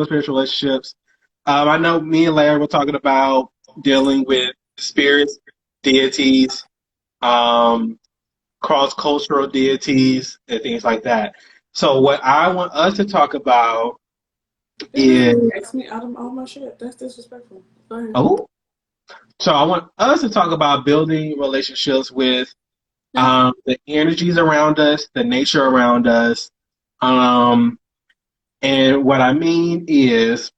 spiritual relationships. I know me and Larry were talking about dealing with spirits, deities, um, cross-cultural deities, and things like that. So what I want us to talk about This nigga is asked me out of all my shit. That's disrespectful. Go ahead. oh, so I want us to talk about building relationships with Yeah. the energies around us, the nature around us, um, and what I mean is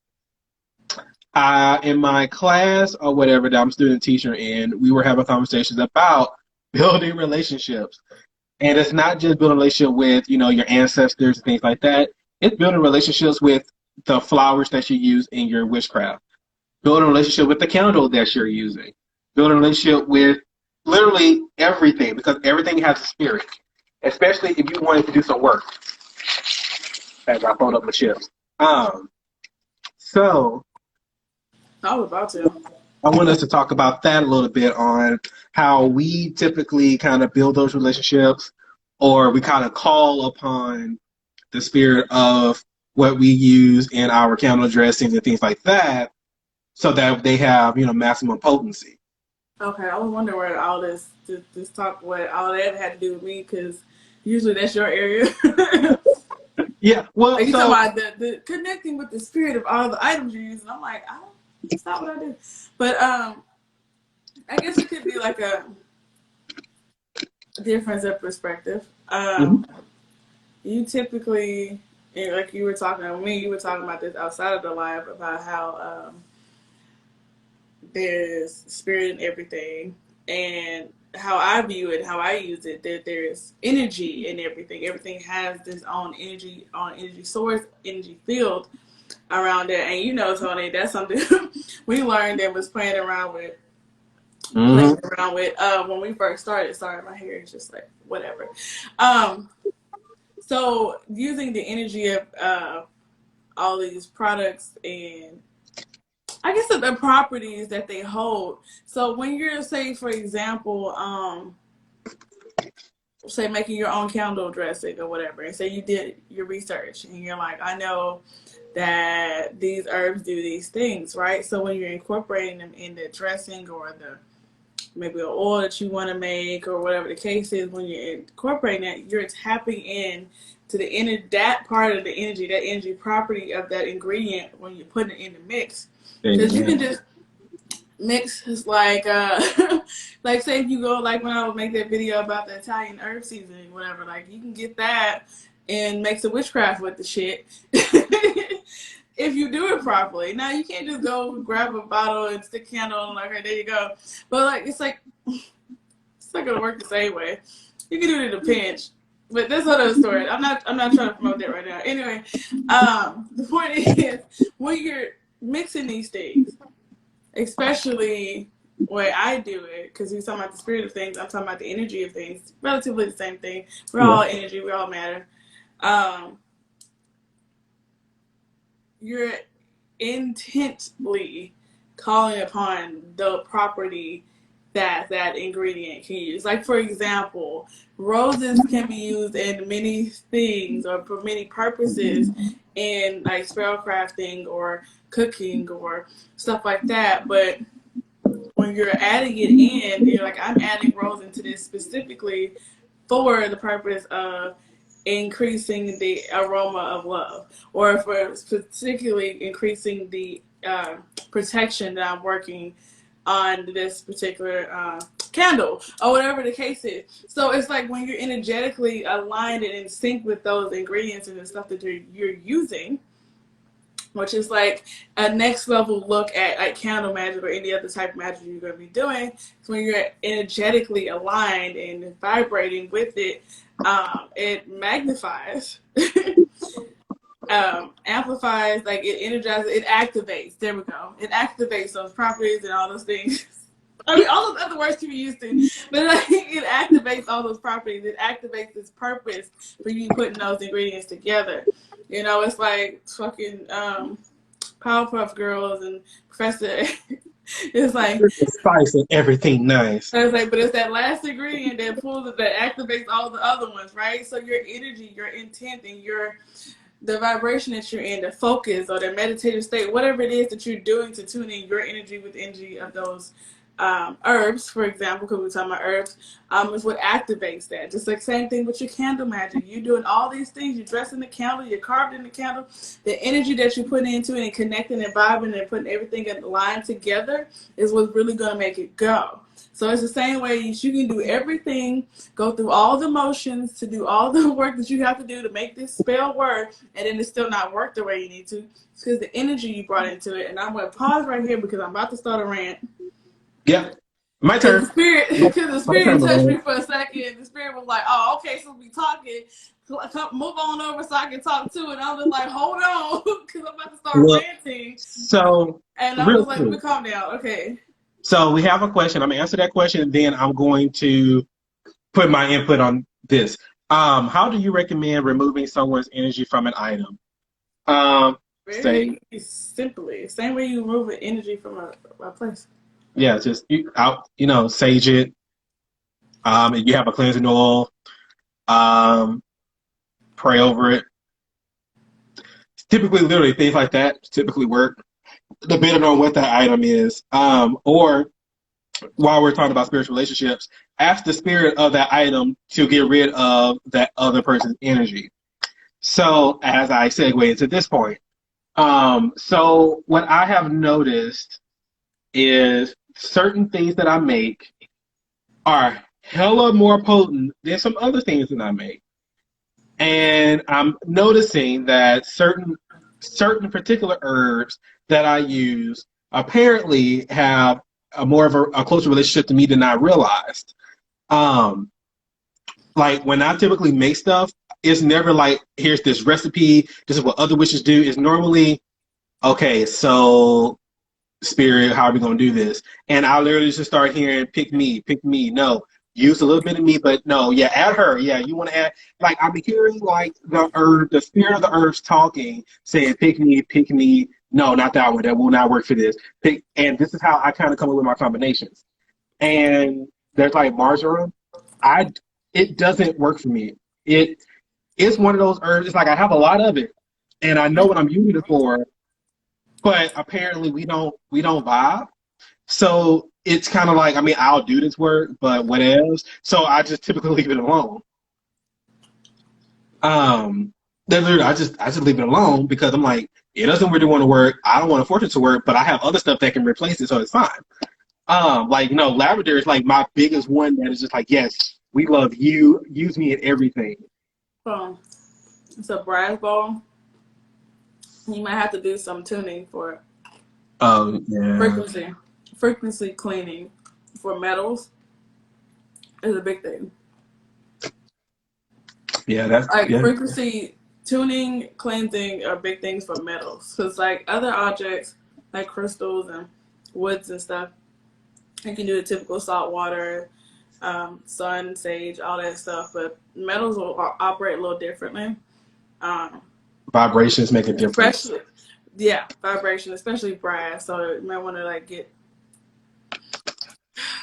in my class or whatever that I'm student teacher in, we were having conversations about building relationships. And it's not just building a relationship with, your ancestors and things like that. It's building relationships with the flowers that you use in your witchcraft. Building a relationship with the candle that you're using. Building a relationship with literally everything because everything has a spirit. Especially if you wanted to do some work. As I fold up my chips. So I was about to. I want us to talk about that a little bit on how we typically kind of build those relationships or we kind of call upon the spirit of what we use in our candle dressings and things like that so that they have, maximum potency. Okay, I was wondering where all this talk, what all that had to do with me, because usually that's your area. Yeah, well, Like you talking so about the connecting with the spirit of all the items you're using. I'm like, I don't. It's not what I do. But I guess it could be like a difference of perspective. mhm. You typically, like you were talking to me, you were talking about this outside of the live about how there's spirit in everything, and how I view it, how I use it, that there's energy in everything. Everything has this own energy source, energy field around it. And Tony, that's something we learned and was playing Mhm. around with when we first started. Sorry, my hair is just like whatever. Um, so using the energy of all these products and I guess the properties that they hold. So when you're, say, for example, say making your own candle dressing or whatever, and say you did your research and you're like, I know that these herbs do these things, right? So when you're incorporating them in the dressing or the maybe an oil that you want to make or whatever the case is, when you're incorporating that, you're tapping in to that part of the energy, that energy property of that ingredient when you're putting it in the mix. Because you can Amen. just mix like like say if you go like when I would make that video about the Italian herb seasoning, whatever, like you can get that and make some witchcraft with the shit. If you do it properly. Now you can't just go grab a bottle and stick a candle and like, okay, there you go. But like it's not gonna work the same way. You can do it in a pinch. But that's another story. I'm not trying to promote that right now. Anyway, the point is when you're mixing these things, especially the way I do it, because he's talking about the spirit of things, I'm talking about the energy of things. Relatively the same thing. We're Yeah. all energy, we all matter. Um, you're intently calling upon the property that that ingredient can use. Like for example, roses can be used in many things or for many purposes in like spell crafting or cooking or stuff like that. But when you're adding it in, you're like, I'm adding rose into this specifically for the purpose of increasing the aroma of love, or for particularly increasing the protection that I'm working on this particular candle, or whatever the case is. So it's like when you're energetically aligned and in sync with those ingredients and the stuff that you're using, which is like a next level look at like candle magic or any other type of magic you're going to be doing. So when you're energetically aligned and vibrating with it, it magnifies, amplifies, like it energizes, it activates. There we go. It activates those properties and all those things. I mean, all those other words can be used in, but like, it activates all those properties. It activates this purpose for you putting those ingredients together. It's like fucking Powerpuff Girls and Professor. It's like Spice and everything nice. but it's that last ingredient that activates all the other ones, right? So your energy, your intent, and your the vibration that you're in, the focus or the meditative state, whatever it is that you're doing to tune in your energy with the energy of those herbs, for example, because we're talking about herbs, is what activates that. Just like same thing with your candle magic. You're doing all these things. You're dressing the candle. You're carving the candle. The energy that you put into it and connecting and vibing and putting everything in line together is what's really going to make it go. So it's the same way you can do everything, go through all the motions to do all the work that you have to do to make this spell work, and then it still not work the way you need to. It's because the energy you brought into it. And I'm going to pause right here because I'm about to start a rant. Yeah, my turn. Because the spirit touched me for a second. The spirit was like, "Oh, okay, so we talking. Move on over so I can talk too." And I was like, "Hold on," because I'm about to start ranting. So, and I was like, "Let me calm down." Okay. So we have a question. I'm gonna answer that question, and then I'm going to put my input on this. How do you recommend removing someone's energy from an item? Very simply, same way you remove energy from a place. Yeah, just sage it. If you have a cleansing oil, pray over it. Typically, literally things like that typically work, depending on what that item is. Or while we're talking about spiritual relationships, ask the spirit of that item to get rid of that other person's energy. So as I segue into this point, so what I have noticed is certain things that I make are hella more potent than some other things that I make. And I'm noticing that certain particular herbs that I use apparently have more of a closer relationship to me than I realized. Like when I typically make stuff, it's never like, here's this recipe, this is what other witches do. It's normally, okay, so spirit, how are we going to do this? And I literally just start hearing, pick me. No, use a little bit of me, but no, yeah, add her. Yeah, you want to add, like I'm hearing like the spirit of the herbs talking, saying, pick me. No, not that one. That will not work for this. And this is how I kind of come up with my combinations. And there's like marjoram. It doesn't work for me. It's one of those herbs. It's like I have a lot of it, and I know what I'm using it for, but apparently we don't vibe. So it's kind of like, I mean, I'll do this work, but what else? So I just typically leave it alone. I just leave it alone because I'm like, it doesn't really want to work. I don't want to force it to work, but I have other stuff that can replace it, so it's fine. Like, lavender is like my biggest one that is just like, yes, we love you. Use me in everything. It's a brass ball. You might have to do some tuning for it. Oh, yeah. Frequency cleaning for metals is a big thing. Yeah, that's like frequency tuning, cleansing are big things for metals. Because like other objects, like crystals and woods and stuff, you can do the typical salt water, sun, sage, all that stuff. But metals will operate a little differently. Vibrations make a difference. Vibration, especially brass. So you might want to like get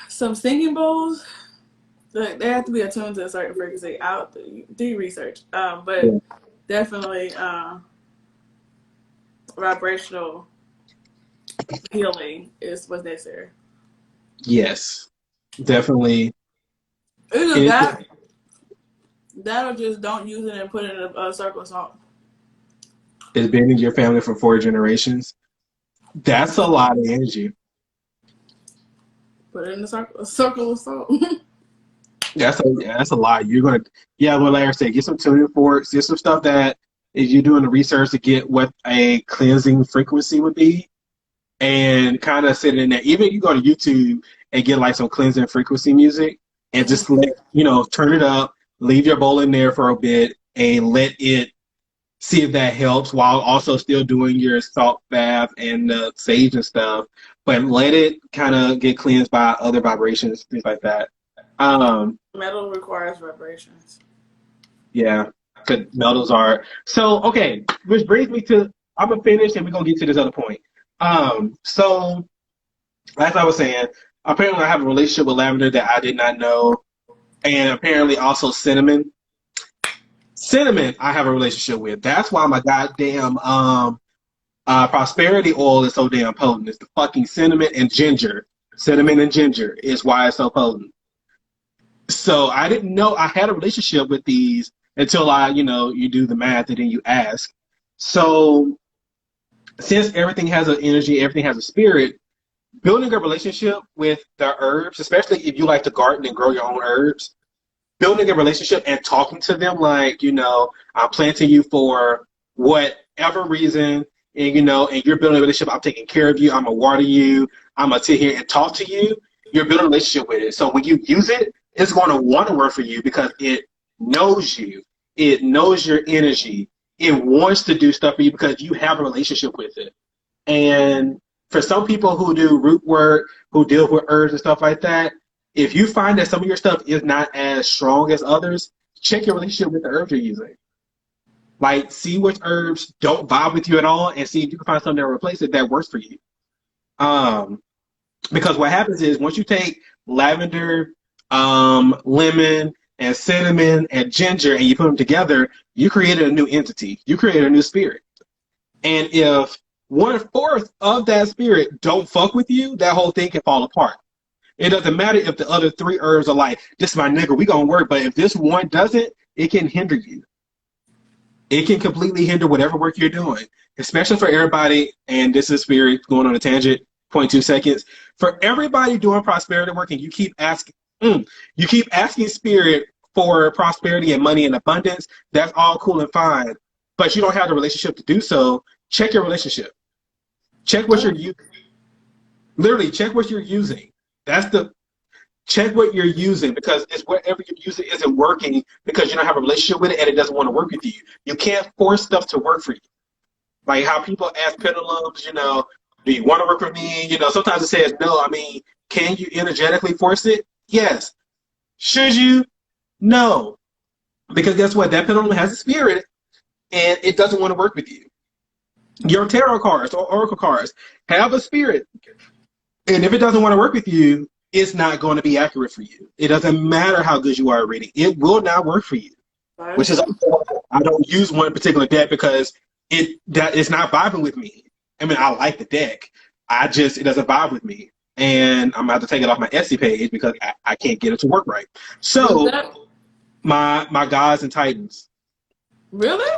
some singing bowls. They have to be attuned to a certain frequency. Do your research, but definitely vibrational healing is what's necessary. Yes, definitely. That or just don't use it and put it in a circle of salt. It's been in your family for 4 generations. That's a lot of energy. Put it in a circle of salt. That's a lot. You're gonna, well, like I said, get some tuning forks, get some stuff that if you're doing the research to get what a cleansing frequency would be, and kind of sit in there. Even if you go to YouTube and get like some cleansing frequency music, and just turn it up, leave your bowl in there for a bit, and let it see if that helps, while also still doing your salt bath and sage and stuff. But let it kind of get cleansed by other vibrations, things like that. Metal requires vibrations. Yeah, because metals are. So, okay, which brings me to, I'm going to finish and we're going to get to this other point. So, as I was saying, apparently I have a relationship with lavender that I did not know, and apparently also cinnamon. Cinnamon, I have a relationship with. That's why my goddamn prosperity oil is so damn potent. It's the fucking cinnamon and ginger. Cinnamon and ginger is why it's so potent. So I didn't know I had a relationship with these until you do the math and then you ask. So since everything has an energy, everything has a spirit, building a relationship with the herbs, especially if you like to garden and grow your own herbs, building a relationship and talking to them like, I'm planting you for whatever reason, and you're building a relationship. I'm taking care of you. I'm gonna water you. I'm gonna sit here and talk to you. You're building a relationship with it. So when you use it, it's going to want to work for you because it knows you. It knows your energy. It wants to do stuff for you because you have a relationship with it. And for some people who do root work, who deal with herbs and stuff like that, if you find that some of your stuff is not as strong as others, check your relationship with the herbs you're using. Like, see which herbs don't vibe with you at all and see if you can find something that will replace it that works for you. Because what happens is once you take lavender, lemon, and cinnamon and ginger and you put them together, you created a new entity. You created a new spirit. And if 1/4 of that spirit don't fuck with you, that whole thing can fall apart. It doesn't matter if the other 3 herbs are like, this is my nigga, we gonna work. But if this one doesn't, it can hinder you. It can completely hinder whatever work you're doing, especially for everybody. And this is spirit going on a tangent, 0.2 seconds. For everybody doing prosperity work and you keep asking spirit for prosperity and money and abundance, that's all cool and fine. But you don't have the relationship to do so. Check your relationship. Check what you're using. Literally, check what you're using. Check what you're using, because it's whatever you're using isn't working because you don't have a relationship with it and it doesn't want to work with you. You can't force stuff to work for you. Like how people ask pendulums, do you want to work with me? Sometimes it says no. I mean, can you energetically force it? Yes. Should you? No. Because guess what? That pendulum has a spirit and it doesn't want to work with you. Your tarot cards or oracle cards have a spirit. And if it doesn't want to work with you, it's not going to be accurate for you. It doesn't matter how good you are at reading. It will not work for you. Right. Which is I don't use one particular deck because it's not vibing with me. I mean, I like the deck. It doesn't vibe with me. And I'm about to take it off my Etsy page because I can't get it to work right. So my gods and titans. Really?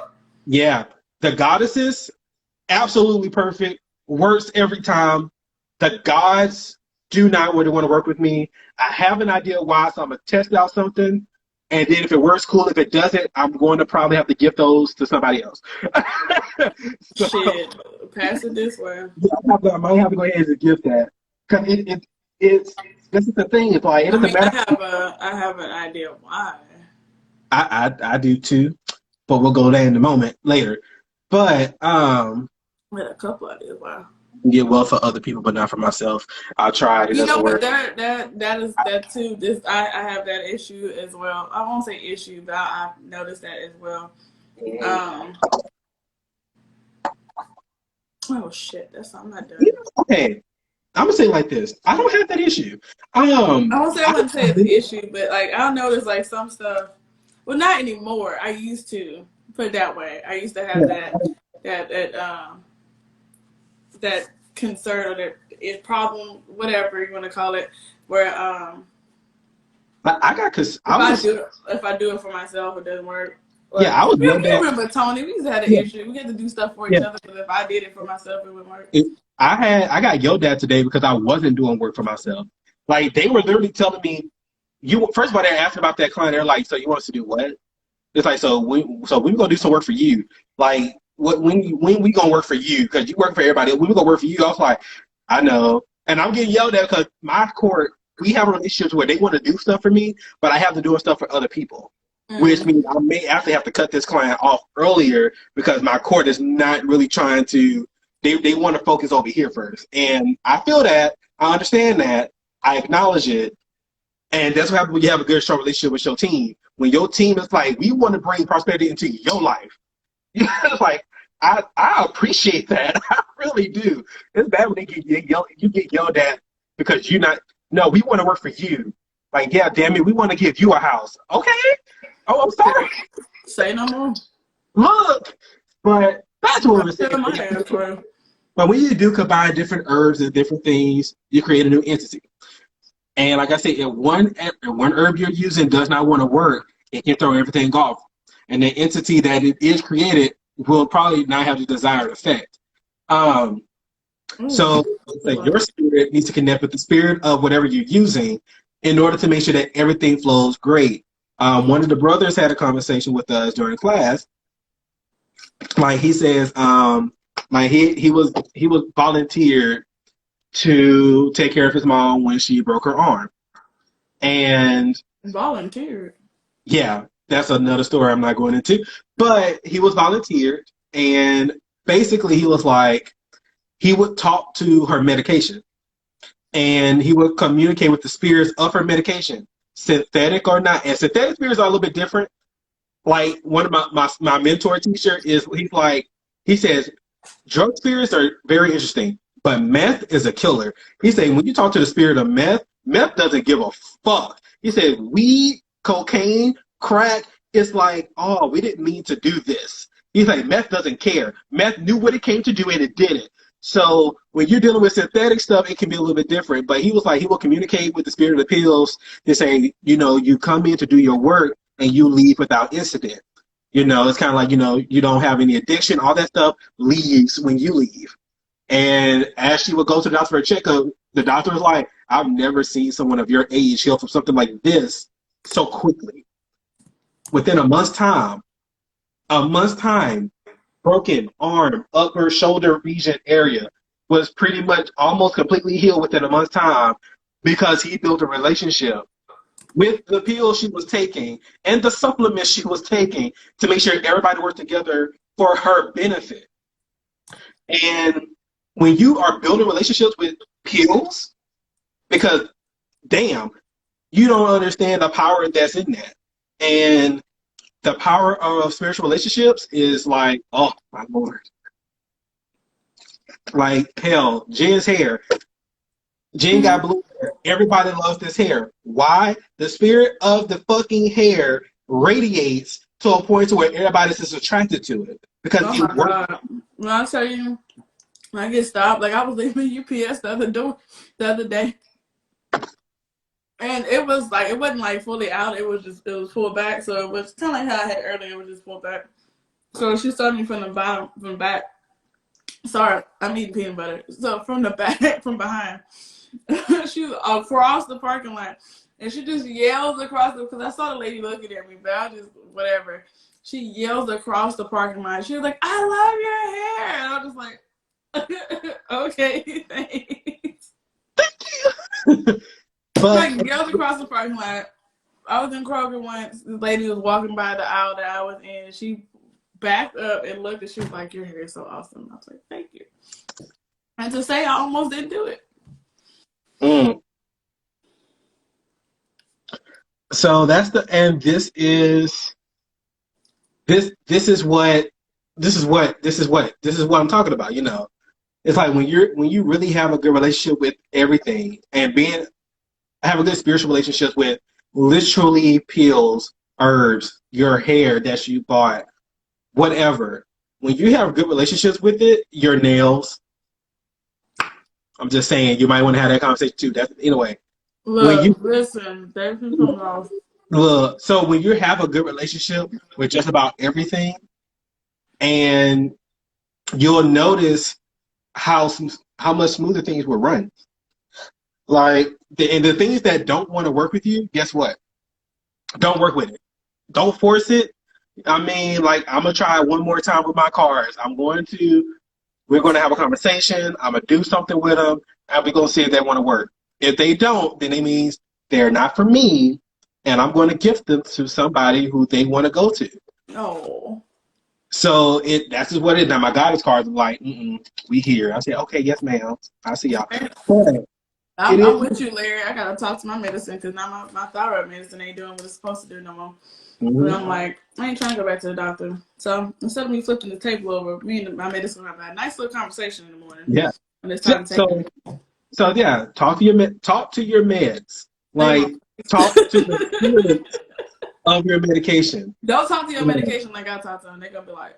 Yeah. The goddesses, absolutely perfect. Works every time. The gods do not really want to work with me. I have an idea why, so I'm going to test out something. And then if it works, cool. If it doesn't, I'm going to probably have to give those to somebody else. Shit. Pass it this way. Yeah, I might have to go ahead and give that. Because this is the thing. It's like, it doesn't matter. I have an idea why. I do too. But we'll go there in a moment later. But, I had a couple ideas why. Get well for other people, but not for myself. I'll try it. You know what? That too. I have that issue as well. I won't say issue, but I've noticed that as well. Oh shit! I'm not done. Okay, I'm gonna say it like this. I don't have that issue. I won't say I'm gonna say it's an issue, but like I'll notice like some stuff. Well, not anymore. I used to put it that way. I used to have that concern or that problem, whatever you want to call it, where if I do it for myself, it doesn't work. Like, yeah, I was. You remember Tony? We used to have an issue. We had to do stuff for each other because if I did it for myself, it wouldn't work. I got yelled at today because I wasn't doing work for myself. Like they were literally telling me, first of all, they're asking about that client. They're like, so you want us to do what? It's like, so we gonna do some work for you. Like, when we gonna work for you? Because you work for everybody. When we gonna work for you? I was like, I know. And I'm getting yelled at because my court, we have a relationship where they want to do stuff for me, but I have to do stuff for other people. Mm-hmm. Which means I may actually have to cut this client off earlier because my court is not really trying to, they want to focus over here first. And I feel that, I understand that, I acknowledge it. And that's what happens when you have a good, strong relationship with your team. When your team is like, we want to bring prosperity into your life. It's like, I appreciate that. I really do. It's bad when you get yelled at because you're not, no, we want to work for you. Like, yeah, damn it, we want to give you a house. Okay. Oh, I'm sorry. Say no more. Look, but that's what we're Tell my saying. ass for. But when you do combine different herbs and different things, you create a new entity. And like I said, if one herb you're using does not want to work, it can throw everything off. And the entity that it is created will probably not have the desired effect. Um, so your spirit needs to connect with the spirit of whatever you're using in order to make sure that everything flows great. One of the brothers had a conversation with us during class. Like he says, like he was volunteered to take care of his mom when she broke her arm. And Volunteered. yeah, that's another story I'm not going into. But he was volunteered, and basically he was like, he would talk to her medication, and he would communicate with the spirits of her medication, synthetic or not. And synthetic spirits are a little bit different. Like one of my mentor teacher he says, drug spirits are very interesting, but meth is a killer. He said, when you talk to the spirit of meth, meth doesn't give a fuck. He said, weed, cocaine, crack, it's like, oh, we didn't mean to do this. He's like, meth doesn't care. Meth knew what it came to do and it did it. So when you're dealing with synthetic stuff, it can be a little bit different. But he was like, he will communicate with the spirit of the pills to say, you come in to do your work and you leave without incident. It's kind of like, you don't have any addiction. All that stuff leaves when you leave. And as she would go to the doctor for a checkup, the doctor was like, I've never seen someone of your age heal from something like this so quickly. Within a month's time, broken arm, upper shoulder region area was pretty much almost completely healed within a month's time because he built a relationship with the pills she was taking and the supplements she was taking to make sure everybody worked together for her benefit. And when you are building relationships with pills, because damn, you don't understand the power that's in that. And the power of spiritual relationships is like, oh my Lord. Like hell, Jen's hair. Jen got blue hair. Everybody loves this hair. Why? The spirit of the fucking hair radiates to a point to where everybody's just attracted to it. Because oh my God. When I tell you, when I get stopped, like I was leaving UPS the other day. And it was like, it wasn't like fully out. It was pulled back. So it was kind of like how I had earlier. It was just pulled back. So she started me from the back. Sorry, I'm eating peanut butter. So from the back, from behind. She was across the parking lot. And she just yells across because I saw the lady looking at me, but I just, whatever. She yells across the parking lot. She was like, I love your hair. And I was just like, okay, thanks. Thank you. But like yelled across the parking lot. I was in Kroger once. The lady was walking by the aisle that I was in. She backed up and looked, and she was like, "Your hair is so awesome." I was like, "Thank you." And to say I almost didn't do it. So that's this is what I'm talking about. It's like when you really have a good relationship with everything and have a good spiritual relationship with literally pills, herbs, your hair that you bought, whatever. When you have good relationships with it, your nails. I'm just saying, you might want to have that conversation too. That's anyway. Look, listen, there's something else. Look, so when you have a good relationship with just about everything, and you'll notice how much smoother things will run. Like, the things that don't want to work with you, guess what? Don't work with it. Don't force it. I mean, like, I'm going to try one more time with my cars. We're going to have a conversation. I'm going to do something with them, and we're going to see if they want to work. If they don't, then it means they're not for me, and I'm going to gift them to somebody who they want to go to. Oh. So that's just what it is. Now, my guidance cards are like, we here. I say, okay, yes, ma'am. I see y'all. I'm with you, Larry. I gotta talk to my medicine because now my thyroid medicine ain't doing what it's supposed to do no more. But I'm like, I ain't trying to go back to the doctor. So instead of me flipping the table over, me and my medicine have a nice little conversation in the morning. Yeah. When it's time to take it. So yeah, talk to your meds. Like talk to the spirits of your medication. Don't talk to your medication like I talk to them. They're gonna be like,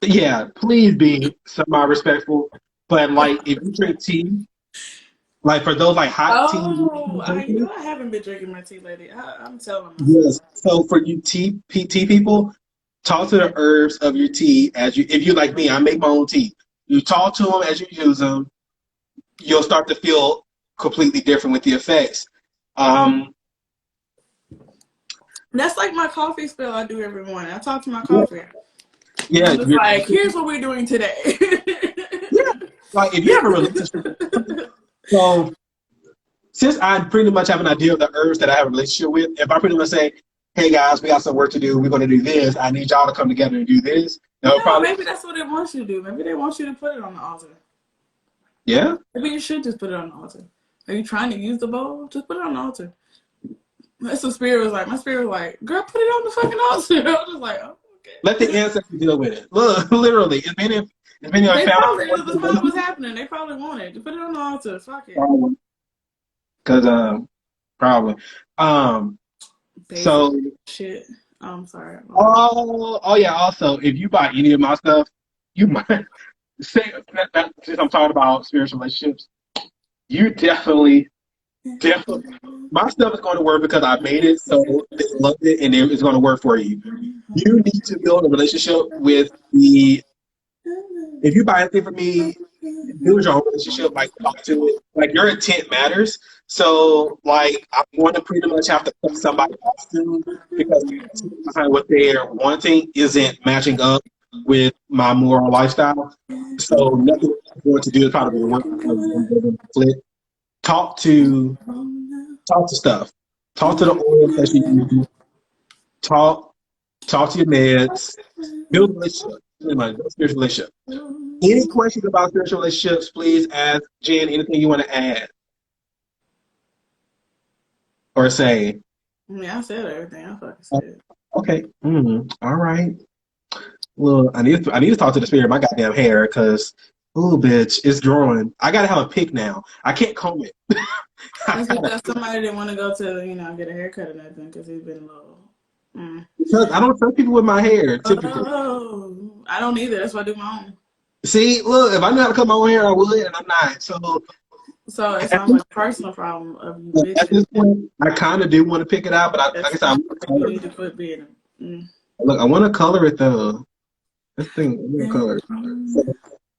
Yeah, please be semi-respectful. But like, if you drink tea, like for those like hot tea "Oh, drinkers, I haven't been drinking my tea lately. I'm telling myself." yes. So for you tea people, talk to the herbs of your tea as you. If you like me, I make my own tea. You talk to them as you use them. You'll start to feel completely different with the effects. Um, That's like my coffee spill I do every morning. I talk to my yeah, coffee. And yeah, I'm just like, here's what we're doing today. yeah. Like if you have a relationship, so since I pretty much have an idea of the herbs that I have a relationship with, if I pretty much say, "Hey guys, we got some work to do. We're going to do this. I need y'all to come together and do this," they'll probably, Maybe that's what they want you to do. Maybe they want you to put it on the altar. yeah. Maybe you should just put it on the altar. Are you trying to use the bowl? Just put it on the altar. That's what spirit was like. My spirit was like, girl, put it on the fucking altar. I was just like, oh, okay. Let the ancestors deal with it. Look, literally, it's been in your They probably, family. that's probably what's happening. They probably wanted to put it on the altar. Fuck it. Because probably. Basic So shit. I'm sorry. oh yeah. Also, if you buy any of my stuff, you might say that since I'm talking about spiritual relationships, you definitely. My stuff is going to work because I made it, so they love it, and it's going to work for you. You need to build a relationship with the. If you buy anything from me, build your own relationship. Like talk to it. Like your intent matters. So like I'm going to pretty much have to cut somebody off soon because behind what they're wanting isn't matching up with my moral lifestyle. So nothing I'm going to do is probably going to work because I'm going to flip. Talk to stuff. Talk to the oil that you use. Talk to your meds. Build a relationship. Pretty much, build a spiritual relationship. Any questions about spiritual relationships, please ask Jen anything you want to add or say. I said everything. I fucking said. Okay. All right. Well, I need to talk to the spirit of my goddamn hair because, oh, bitch, it's growing. I gotta have a pick now. I can't comb it. That's because somebody didn't want to go to, get a haircut or nothing because he's been a little. Because I don't trust people with my hair typically. Oh, I don't either. That's why I do my own. See, look, if I knew how to cut my own hair, I would, and I'm not. So it sounds like a personal problem of you bitches. At this point, I kind of do want to pick it out, but like I said, I want to color need to quit being. Look, I want to color it though. This thing, I want to color it.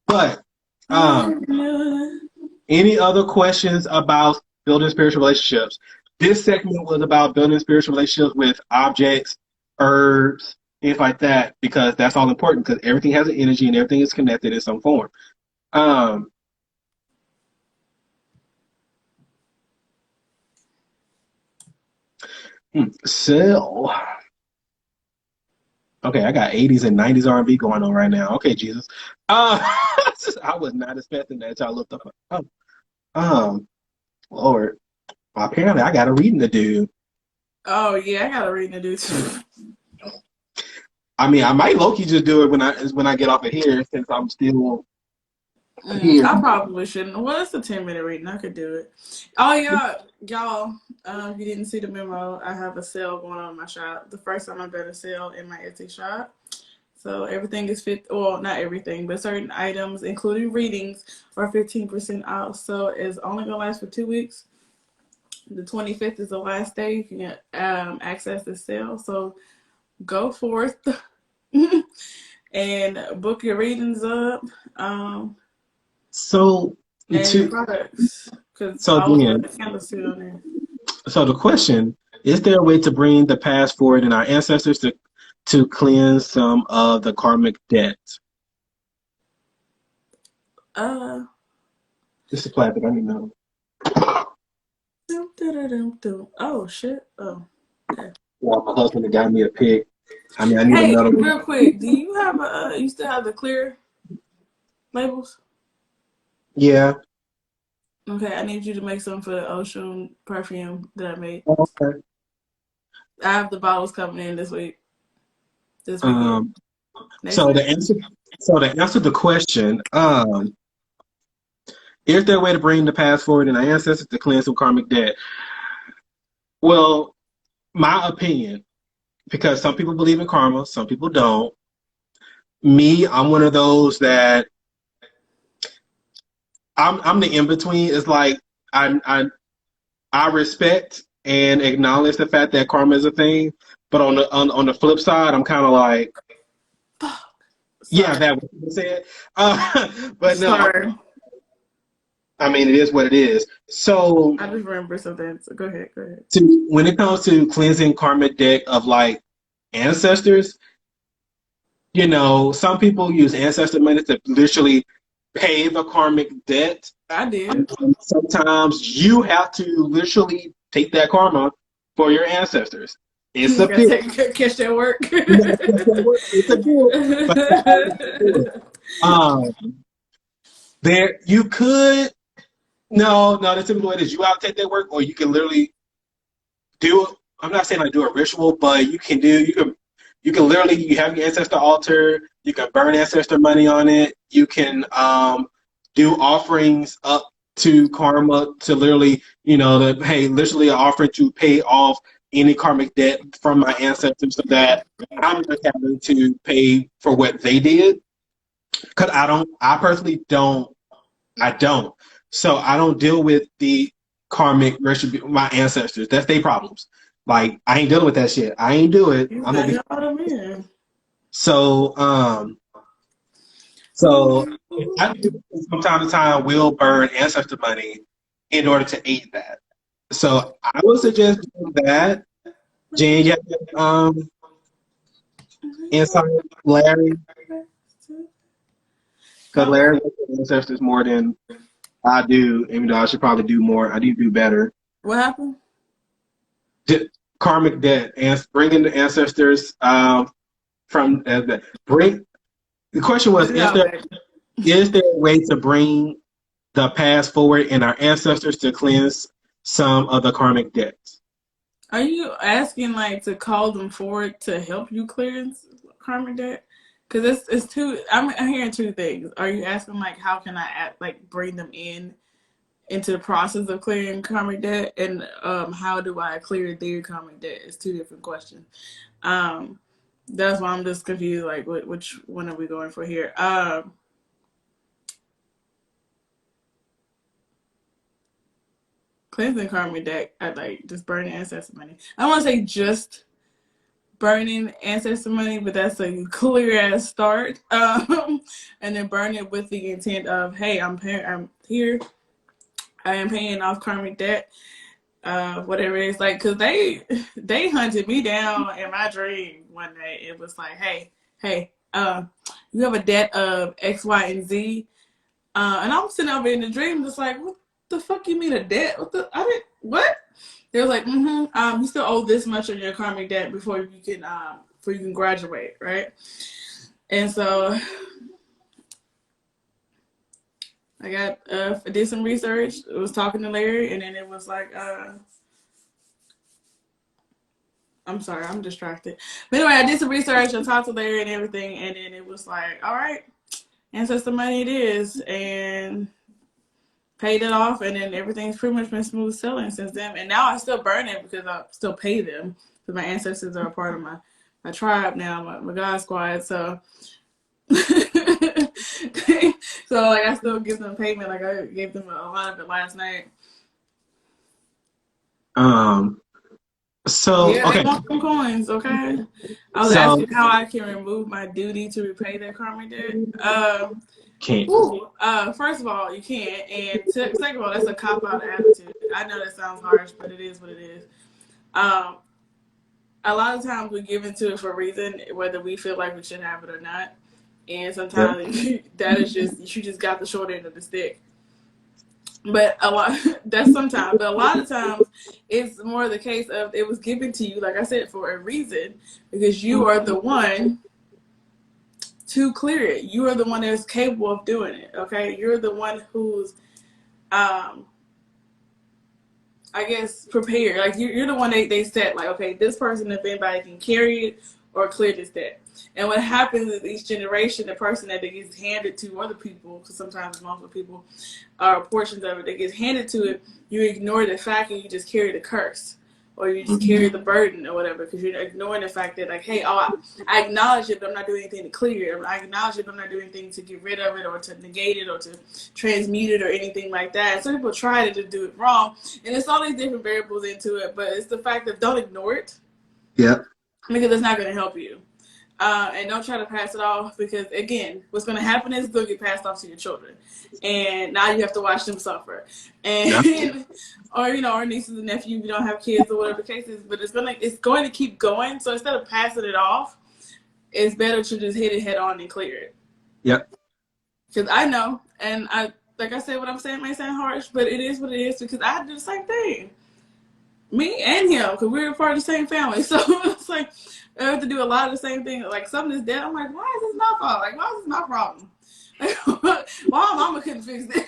But any other questions about building spiritual relationships? This segment was about building spiritual relationships with objects, herbs, things like that, because that's all important because everything has an energy and everything is connected in some form. So, okay, I got 80s and 90s R&B going on right now. Okay, Jesus. I was not expecting that. Y'all looked up. Lord. Well, apparently I got a reading to do. Oh, yeah, I got a reading to do too. I mean, I might low-key just do it when I get off of here since I'm still here. I probably shouldn't. Well, it's a 10-minute reading. I could do it. Oh, yeah, y'all, if you didn't see the memo, I have a sale going on in my shop. The first time I've done a sale in my Etsy shop. So everything is well, not everything, but certain items, including readings, are 15% off. So it's only going to last for 2 weeks. The 25th is the last day you can access the sale. So go forth and book your readings up. So products. So the question, is there a way to bring the past forward in our ancestors to cleanse some of the karmic debt? This is plastic, I need to know. Oh shit. Oh. Okay. Well, my husband got me a pig. I mean, I need another one. Real quick, do you have you still have the clear labels? Yeah. Okay, I need you to make some for the Ocean perfume that I made. Okay. I have the bottles coming in this week. So the answer to the question, is there a way to bring the past forward in our ancestors to cleanse some karmic debt? Well, my opinion, because some people believe in karma, some people don't. Me, I'm one of those that I'm the in between. It's like I respect and acknowledge the fact that karma is a thing, but on the flip side, I'm kind of like, yeah, Sorry. that was what you said. But no, Sorry. I mean, it is what it is. So, I just remember something. So go ahead. Go ahead. when it comes to cleansing karmic debt of like ancestors, some people use ancestor money to literally pay the karmic debt. I did. Sometimes you have to literally take that karma for your ancestors. It's You a gotta bill. catch that work. It's a bill, but you have to do it. There, you could. No, that's simply what it is. You have to take that work, or you can literally do. I'm not saying like do a ritual, but you can literally you have your ancestor altar. You can burn ancestor money on it. You can do offerings up to karma to literally hey, literally an offering to pay off any karmic debt from my ancestors so that I'm not having to pay for what they did. Because I personally don't. I don't. So I don't deal with the karmic retribution. My ancestors. That's their problems. Like I ain't dealing with that shit. I ain't do it. You I'm gonna got be your other man. so. So I do from time to time will burn ancestor money in order to aid that. So I would suggest doing that. Jen, you have insight, Larry, because Huh? Larry works with ancestors more than I do, even though I should probably do more. I do better. What happened? Karmic debt and bringing the ancestors from bring. The question was: Get it out, baby. is there a way to bring the past forward and our ancestors to cleanse some of the karmic debts? Are you asking like to call them forward to help you clearance karmic debt? Because it's two. I'm hearing two things. Are you asking like how can I like bring them into the process of clearing karmic debt, and how do I clear their karmic debt? It's two different questions. Um, that's why I'm just confused. Like, which one are we going for here? Cleansing karmic debt. I like just burning ancestor money. I don't want to say just burning ancestor money, but that's a clear ass start. And then burn it with the intent of, hey, I'm here. I am paying off karmic debt. Whatever it is, like, cause they hunted me down in my dream one day. It was like, hey, you have a debt of X, Y, and Z, and I'm sitting over in the dream, just like, what the fuck you mean a debt? What? They was like, you still owe this much on your karmic debt before you can graduate, right? And so I did some research. I was talking to Larry, and then it was like, I'm sorry, I'm distracted. But anyway, I did some research and talked to Larry and everything, and then it was like, all right, ancestor money it is, and paid it off, and then everything's pretty much been smooth sailing since then. And now I still burn it because I still pay them because my ancestors are a part of my tribe now, my God squad. So, so like I still give them payment. Like I gave them a lot of it last night. So Yeah, they okay, want some coins, okay? I was so asking how I can remove my duty to repay their karmic debt. can't. First of all, you can't, and second of all, that's a cop out attitude. I know that sounds harsh, but it is what it is. Um, a lot of times we give into it for a reason, whether we feel like we should have it or not, and Yeah. sometimes that is just you just got the short end of the stick. But a lot that's sometimes, but a lot of times it's more the case of it was given to you, like I said, for a reason because you are the one to clear it. You are the one that's capable of doing it. Okay, you're the one who's, I guess, prepared. Like you're the one they set. Like, okay, this person, if anybody can carry it or clear this debt. And what happens is each generation, the person that gets handed to other people, because sometimes multiple people are portions of it that gets handed to it, you ignore the fact and you just carry the curse. or you just carry the burden or whatever, because you're ignoring the fact that, like, hey, I acknowledge it, but I'm not doing anything to clear it. I acknowledge it, but I'm not doing anything to get rid of it or to negate it or to transmute it or anything like that. Some people try to do it wrong, and it's all these different variables into it, but it's the fact that don't ignore it. Yep. Because it's not going to help you. And don't try to pass it off, because, again, what's going to happen is it's going to get passed off to your children. And now you have to watch them suffer. And, yeah. Or nieces and nephews, you don't have kids or whatever the case is, but it's going to keep going. So instead of passing it off, it's better to just hit it head on and clear it. Yep. Because I know, and like I said, what I'm saying may sound harsh, but it is what it is, because I had to do the same thing. Me and him, because we're part of the same family. So it's like, I have to do a lot of the same things. Like, something is dead. I'm like, why is this my fault? Like, why is this my problem? Like, why my mama couldn't fix this?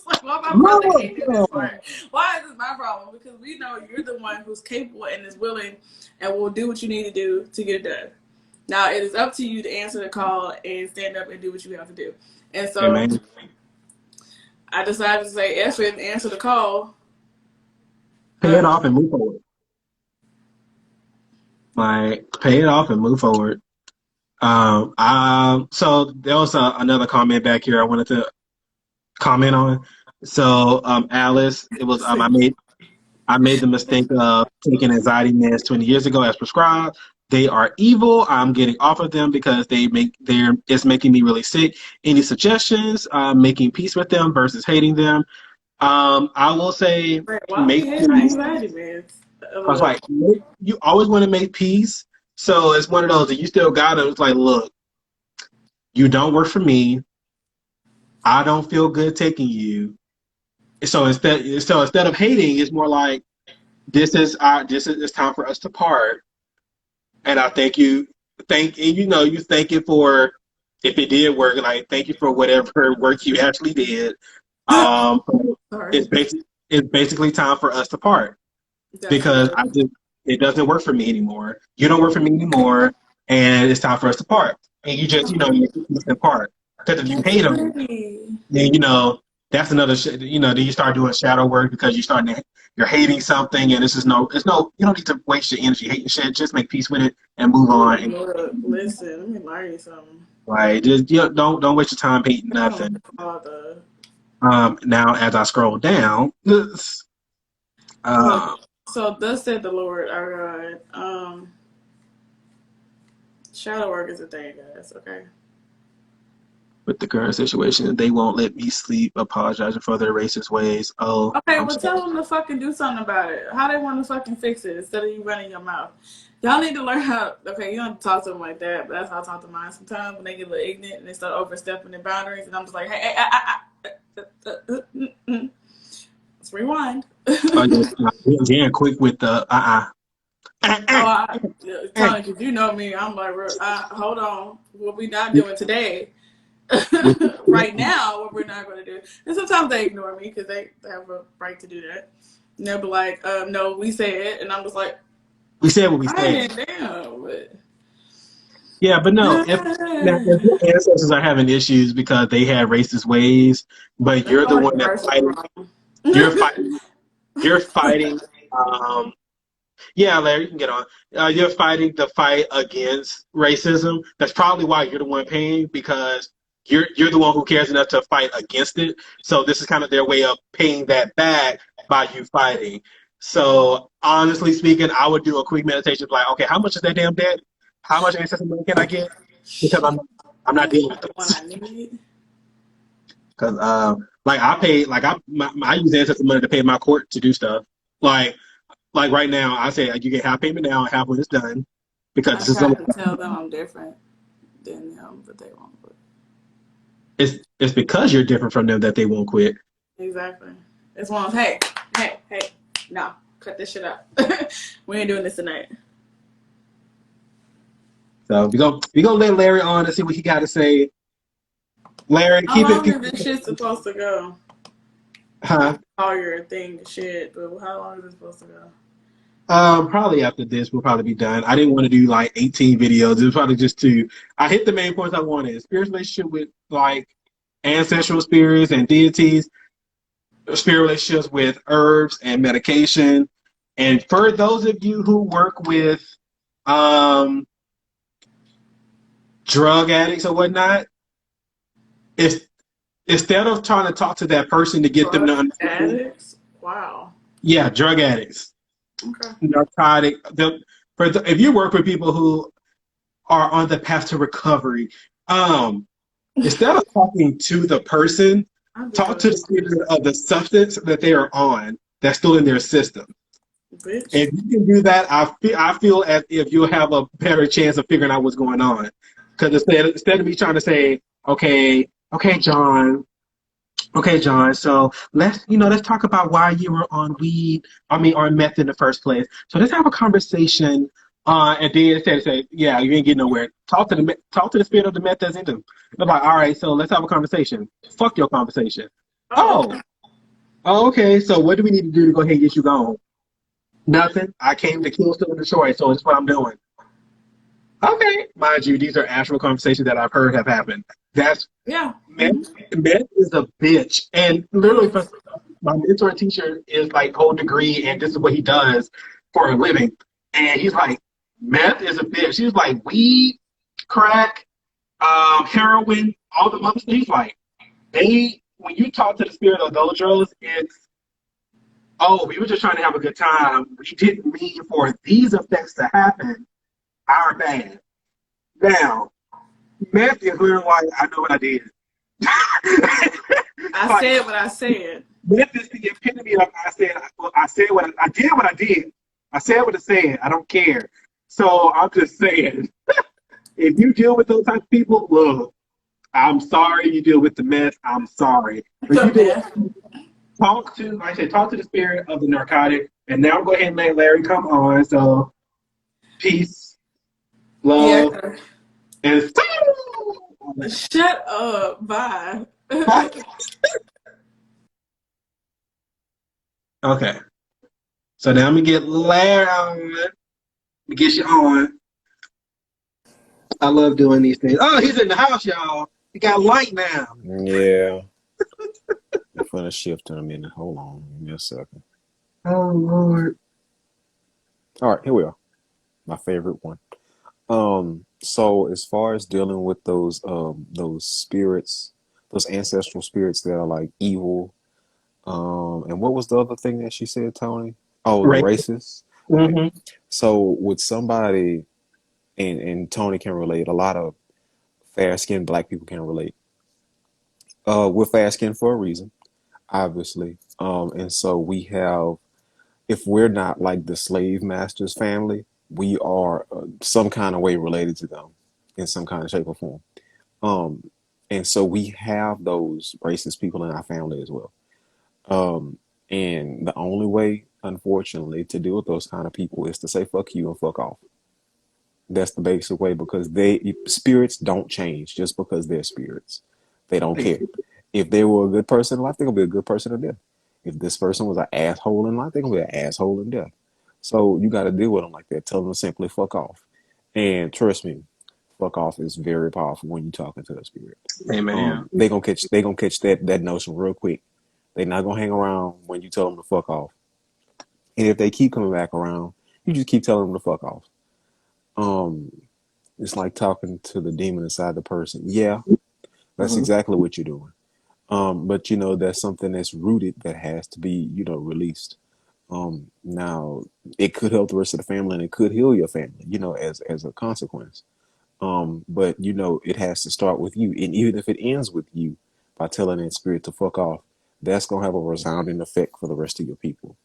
Like, why my brother can't do this part? Why is this my problem? Because we know you're the one who's capable and is willing and will do what you need to do to get it done. Now, it is up to you to answer the call and stand up and do what you have to do. And so, Amen. I decided to say F it and answer the call. Pay it off and move forward. Like, pay it off and move forward. So there was another comment back here I wanted to comment on. So, Alice, it was I made the mistake of taking anxiety meds 20 years ago as prescribed. They are evil. I'm getting off of them because it's making me really sick. Any suggestions? Making peace with them versus hating them. I will say, make anxiety meds. I was like, you always want to make peace. So it's one of those that you still got to, it's like, look, you don't work for me. I don't feel good taking you. So instead of hating, it's more like, it's time for us to part. And I thank you thank it for, if it did work, like, thank you for whatever work you actually did. It's basically time for us to part. Because it doesn't work for me anymore. You don't work for me anymore, and it's time for us to part. And you just, you part. Because if you hate them, then that's another. Then you start doing shadow work because you're hating something, and it's no. You don't need to waste your energy hating shit. Just make peace with it and move on. Listen, let me learn you something. Right, just don't waste your time hating nothing. Now as I scroll down, so thus said the Lord our God. Shadow work is a thing, guys, okay? With the current situation, they won't let me sleep, apologizing for their racist ways. Oh, okay, well, tell them to fucking do something about it. How they want to fucking fix it instead of you running your mouth. Y'all need to learn how, okay, you don't talk to them like that, but that's how I talk to mine sometimes when they get a little ignorant and they start overstepping their boundaries, and I'm just like, hey, let's rewind. Yeah, quick with the Tony, you know me, I'm like, hold on, what we not doing today? Right now, what we're not going to do. And sometimes they ignore me because they have a right to do that. And they'll be like, no, we said it. And I'm just like, we said what we said. Yeah, but no, if your ancestors are having issues because they had racist ways, but you're the one that's fighting. You're fighting. Yeah, Larry, you can get on. You're fighting the fight against racism. That's probably why you're the one paying, because you're the one who cares enough to fight against it. So this is kind of their way of paying that back by you fighting. So honestly speaking, I would do a quick meditation like, okay, how much is that damn debt? How much ancestral money can I get? Because I'm not dealing with this. Because I use ancestral money to pay my court to do stuff. Like right now, I say you get half payment now and half when it's done. Because I try to tell them I'm different than them, but they won't quit. It's because you're different from them that they won't quit. Exactly. It's one of, hey, no, cut this shit out. We ain't doing this tonight. So we gonna let Larry on and see what he got to say. Larry, how long is this shit supposed to go? Huh? All your thing shit, but how long is it supposed to go? Probably after this, we'll probably be done. I didn't want to do like 18 videos. It was probably just 2. I hit the main points I wanted. Spiritual relationship with like ancestral spirits and deities, spirit relationships with herbs and medication, And for those of you who work with um, drug addicts or whatnot, if instead of trying to talk to that person to get them to Drug understand, addicts. Wow. yeah, drug addicts, Okay. narcotic. If you work with people who are on the path to recovery, um, instead of talking to the person, I'm talk to the dead. spirit of the substance that they are on that's still in their system. Bitch. If you can do that, I feel as if you'll have a better chance of figuring out what's going on. Because instead of me trying to say, okay, okay, John, okay, John, so let's talk about why you were on weed, I mean, on meth in the first place. So let's have a conversation. And then instead of say, yeah, you ain't getting nowhere. Talk to the spirit of the meth that's in them. They're like, all right, so let's have a conversation. Fuck your conversation. Oh, Oh, okay. oh, okay. So what do we need to do to go ahead and get you gone? Nothing. I came to kill, steal, and destroy, so it's what I'm doing. Okay. Mind you, these are actual conversations that I've heard have happened. That's Yeah. Meth. Meth is a bitch. And literally, for my mentor and teacher is like whole degree, and this is what he does for a living. And he's like, meth is a bitch. He's like, weed, crack, heroin, all the other things. Like, when you talk to the spirit of those drugs, it's, oh, we were just trying to have a good time. We didn't mean for these effects to happen. Our bad. Now, meth is literally like, I know what I did. I Like, said what I said. meth is the epitome of I said what I did what I did. I said what I said. I don't care. So I'm just saying, if you deal with those type of people, look, I'm sorry you deal with the meth. I'm sorry. But The you deal meth. like I said, talk to the spirit of the narcotic. And now go ahead and let Larry come on. So peace, love, Yeah. and Shut up. Bye. okay. So now I'm gonna get Larry on. To get you on. I love doing these things. Oh, he's in the house, y'all. He got light now. Yeah. I'm gonna shift in a minute. Hold on. Give me a second. Oh Lord. All right, here we are. My favorite one. So as far as dealing with those spirits, those ancestral spirits that are like evil, and what was the other thing that she said, Tony? Oh, the Right. racists. Okay. Mm-hmm. So with somebody and Tony can relate, a lot of fair skinned black people can relate. We're fair skinned for a reason, obviously. And so we have, if we're not like the slave masters family, we are some kind of way related to them in some kind of shape or form. Um, and so we have those racist people in our family as well. Um, and the only way, unfortunately, to deal with those kind of people is to say fuck you and fuck off. That's the basic way because spirits don't change just because they're spirits. They don't care. If they were a good person in life, they're gonna be a good person in death. If this person was an asshole in life, they're gonna be an asshole in death. So you got to deal with them like that. Tell them to simply fuck off. And trust me, fuck off is very powerful when you're talking to a spirit. Amen. They gonna catch that notion real quick. They're not gonna hang around when you tell them to fuck off. And if they keep coming back around, you just keep telling them to fuck off. Um, it's like talking to the demon inside the person. Yeah, that's Mm-hmm. exactly what you're doing. But that's something that's rooted that has to be, released. Now it could help the rest of the family and it could heal your family, as a consequence. But it has to start with you. And even if it ends with you by telling that spirit to fuck off, that's gonna have a resounding effect for the rest of your people.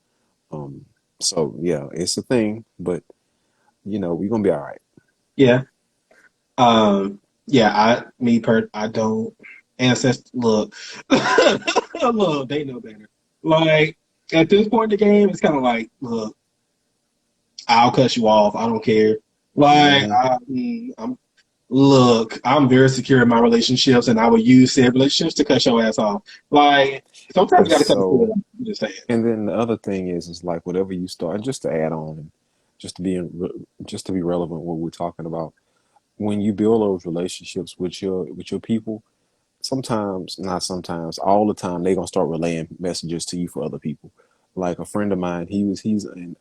Um, so yeah, it's a thing, but we're gonna be all right. Yeah. Yeah, I don't ancestors look look, they know better. Like at this point in the game, it's kinda like, look, I'll cut you off. I don't care. Like Hmm. I'm very secure in my relationships and I will use said relationships to cut your ass off. Like sometimes And you gotta cut the foot so, off. I'm just saying. and then the other thing is like whatever you start, and just to add on, and just to be relevant, what we're talking about, when you build those relationships with your people, sometimes, not sometimes, all the time, they're gonna start relaying messages to you for other people. like a friend of mine, he's in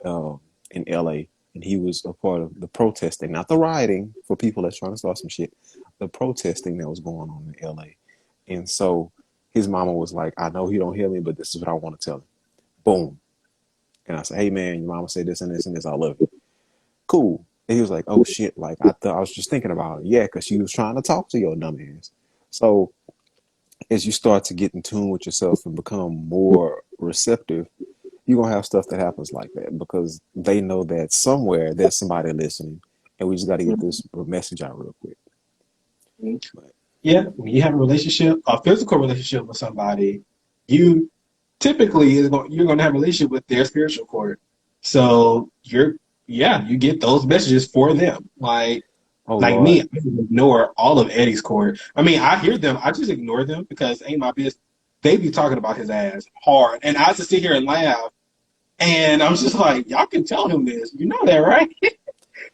LA, and he was a part of the protesting, not the rioting for people that's trying to start some shit, the protesting that was going on in LA. And so his mama was like, I know he don't hear me, but this is what I want to tell him. Boom. And I said, hey man, your mama said this and this and this. I love you. Cool. And he was like, oh shit, like I thought I was just thinking about it. Yeah, because she was trying to talk to your dumb ass. So as you start to get in tune with yourself and become more receptive, you're gonna have stuff that happens like that because they know that somewhere there's somebody listening, and we just got to get this message out real quick. But, Yeah, when you have a relationship, a physical relationship with somebody, you typically you're going to have a relationship with their spiritual cord. So you get those messages for them. oh Like me, Lord, I ignore all of Eddie's cord. I mean, I hear them, I just ignore them because ain't my business. They be talking about his ass hard, and I just sit here and laugh. And I'm just like, y'all can tell him this. You know that, right?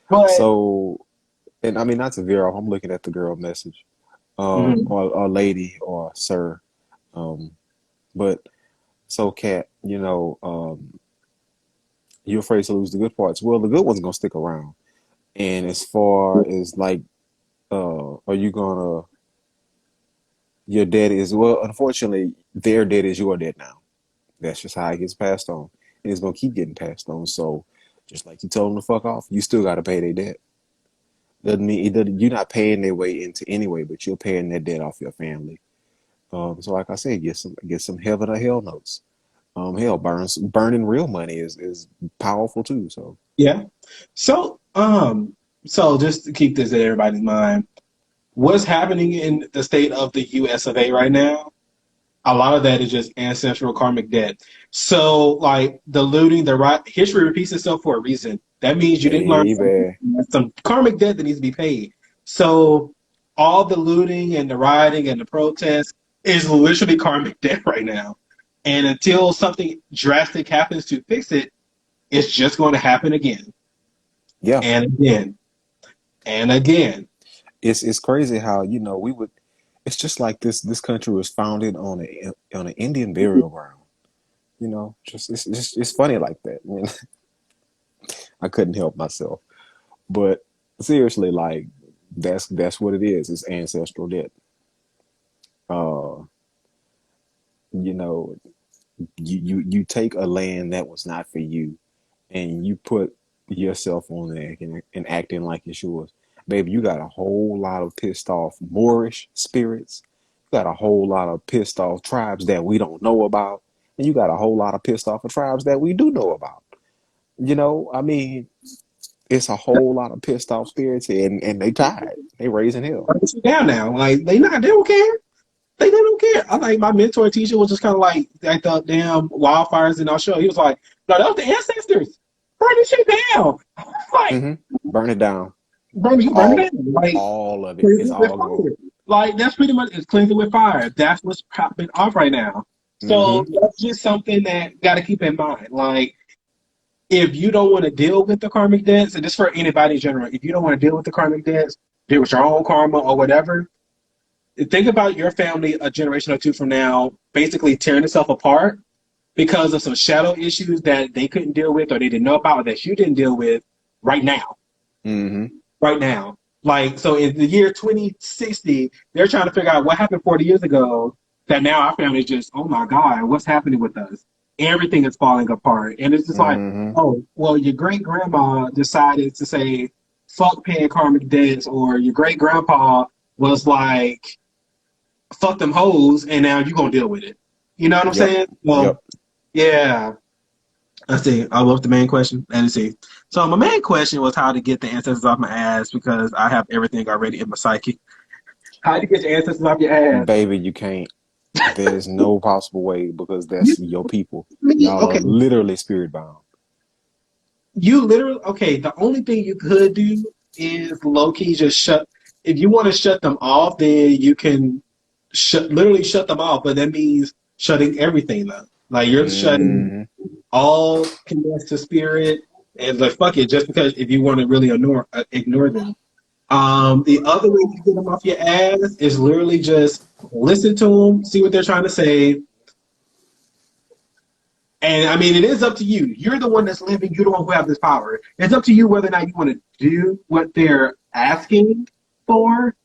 But so and I mean not to veer off. I'm looking at the girl message, mhm. or lady or sir, um, but so Kat, you're afraid to lose the good parts. Well, the good one's gonna stick around. And as far as like, are you gonna your debt is well, unfortunately, their debt is your debt now. That's just how it gets passed on. And it's gonna keep getting passed on. So just like you told them to fuck off, you still gotta pay their debt. Doesn't mean you're not paying their way into anyway, but you're paying their debt off your family. So like I said, get some heaven or hell notes. Hell, burning real money is powerful too. So Yeah. So, so just to keep this in everybody's mind, what's happening in the state of the US of A right now, a lot of that is just ancestral karmic debt. So, like the looting, the right history repeats itself for a reason. That means you didn't learn something. baby, There's some karmic debt that needs to be paid. So, all the looting and the rioting and the protests is literally karmic debt right now. And until something drastic happens to fix it, it's just going to happen again yeah. and again and again. It's crazy how we would. It's just like this country was founded on an Indian burial ground. Just it's funny like that. I mean, I couldn't help myself. But seriously, like that's what it is. It's ancestral debt. Uh, you know, you take a land that was not for you, and you put yourself on there and acting like it's yours. Baby, you got a whole lot of pissed off Moorish spirits. You got a whole lot of pissed off tribes that we don't know about. And you got a whole lot of pissed off tribes that we do know about. I mean, it's a whole lot of pissed off spirits and they tired. They raising hell. Sit down now. Like they don't care. They don't care. I like my mentor teacher was just kind of like the damn wildfires in our show. He was like, no, that was the ancestors. Burn this shit down. Like Burn it down. burn All it down. Like all of it cleanse is it with all fire. gone. Like that's pretty much it's cleansing with fire. That's what's popping off right now. So hmm that's just something that got to keep in mind. Like if you don't want to deal with the karmic debts, and this for anybody in general, if you don't want to deal with the karmic debts, deal with your own karma or whatever. Think about your family a generation or two from now, basically tearing itself apart because of some shadow issues that they couldn't deal with or they didn't know about or that you didn't deal with right now. hmm Right now. Like, so in the year 2060, they're trying to figure out what happened 40 years ago that now our family is just, oh my God, what's happening with us? Everything is falling apart. And it's just like, hmm oh, well, your great grandma decided to say, fuck paying karmic debts, or your great grandpa was like, fuck them hoes, and now you're going to deal with it. You know what I'm Yep. saying? Well, Yep. yeah. Let's see. I love the main question. Let's see. So my main question was how to get the ancestors off my ass because I have everything already in my psyche. How to get your ancestors off your ass? Baby, you can't. There's no possible way because that's your people. Y'all are Okay, literally spirit bound. you literally okay. The only thing you could do is low key just shut. If you want to shut them off, then you can literally shut them off. But that means shutting everything up. Like you're shutting hmm all connects to spirit, and like fuck it. Just because if you want to really ignore them. The other way to get them off your ass is literally just listen to them, see what they're trying to say, And I mean, it is up to you. You're the one that's living. You're the one who have this power. It's up to you whether or not you want to do what they're asking for.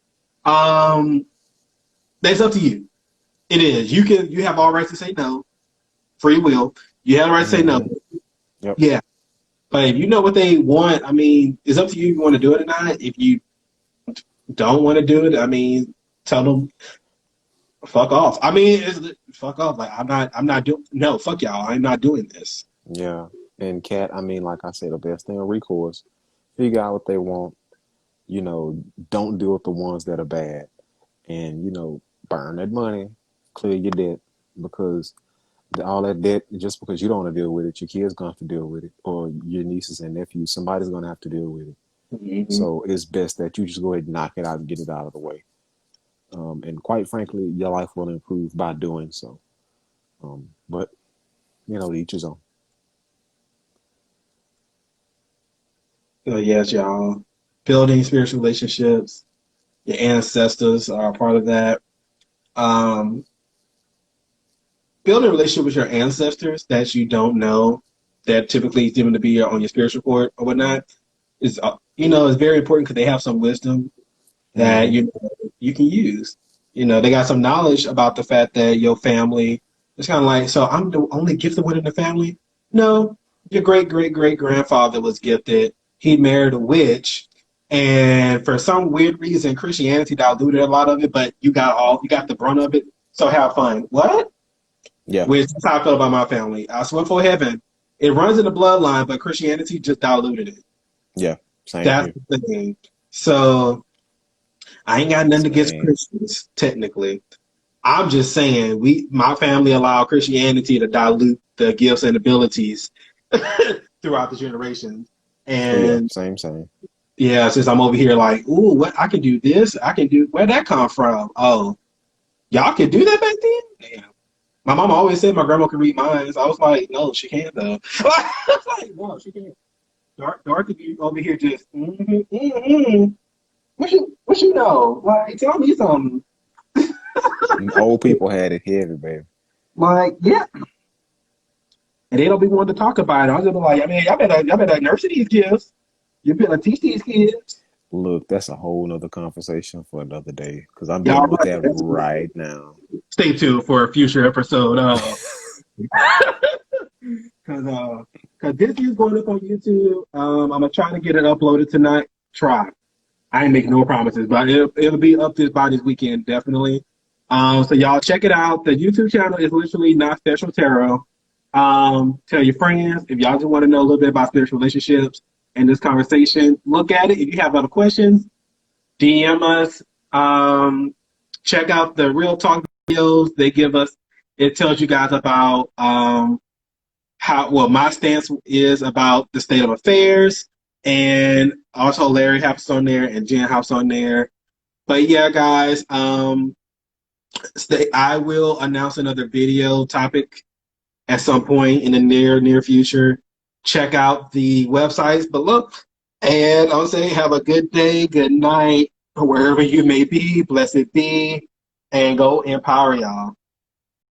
That's up to you. It is. You have all rights to say no. Free will. You have the right to say no. Yep. Yeah. But if you know what they want, I mean, it's up to you if you want to do it or not. If you don't want to do it, I mean, tell them fuck off. I mean, fuck off. Like I'm not doing. No, fuck y'all. I'm not doing this. Yeah. And Kat, I mean, like I said, the best thing of recourse, figure out what they want. You know, don't deal with the ones that are bad, and you know, burn that money, clear your debt, because all that debt, just because you don't want to deal with it, your kids gonna have to deal with it, or your nieces and nephews, somebody's gonna have to deal with it. Mm-hmm. So it's best that you just go ahead and knock it out and get it out of the way. And quite frankly, your life will improve by doing so. But you know, each his own. So yes, y'all. Building spiritual relationships. Your ancestors are a part of that. Building a relationship with your ancestors that you don't know, that typically is deemed to be on your spiritual court or whatnot, is is very important because they have some wisdom that you can use. You know, they got some knowledge about the fact that your family. It's kind of like, so I'm the only gifted one in the family. No, your great great great grandfather was gifted. He married a witch, and for some weird reason, Christianity diluted a lot of it. But you got the brunt of it. So have fun. What? Yeah. Which is how I feel about my family. I swear for heaven, it runs in the bloodline, but Christianity just diluted it. Yeah. Same That's here. the thing. So I ain't got nothing against Christians, technically. I'm just saying my family allowed Christianity to dilute the gifts and abilities throughout the generations. And yeah, same. Yeah, since I'm over here like, ooh, what I can do this, I can do where'd that come from? Oh, y'all could do that back then? Damn. My mom always said my grandma could read minds. I was like, no, she can't though. I was like, no, she can't. Dorothy be over here just What you know? Like, tell me something. Old people had it heavy, baby. Like, yeah. And they don't be wanting to talk about it. I was just like, I mean, y'all better nurture these kids. You better teach these kids. Look, that's a whole nother conversation for another day because I'm Y'all dealing with that right now. Stay tuned for a future episode. Because this is going up on YouTube. I'm gonna try to get it uploaded tonight. Try. I ain't making no promises, but it'll be up by this weekend definitely. So y'all check it out. The YouTube channel is literally Not Special Tarot. Tell your friends if y'all just want to know a little bit about spiritual relationships and this conversation. Look at it. If you have other questions, DM us. Check out the Real Talk videos they give us. It tells you guys about my stance is about the state of affairs, and also Larry hops on there and Jen hops on there. But yeah, guys, I will announce another video topic at some point in the near future. Check out the websites below, and I'll say have a good day, good night, wherever you may be. Blessed be, and go empower y'all.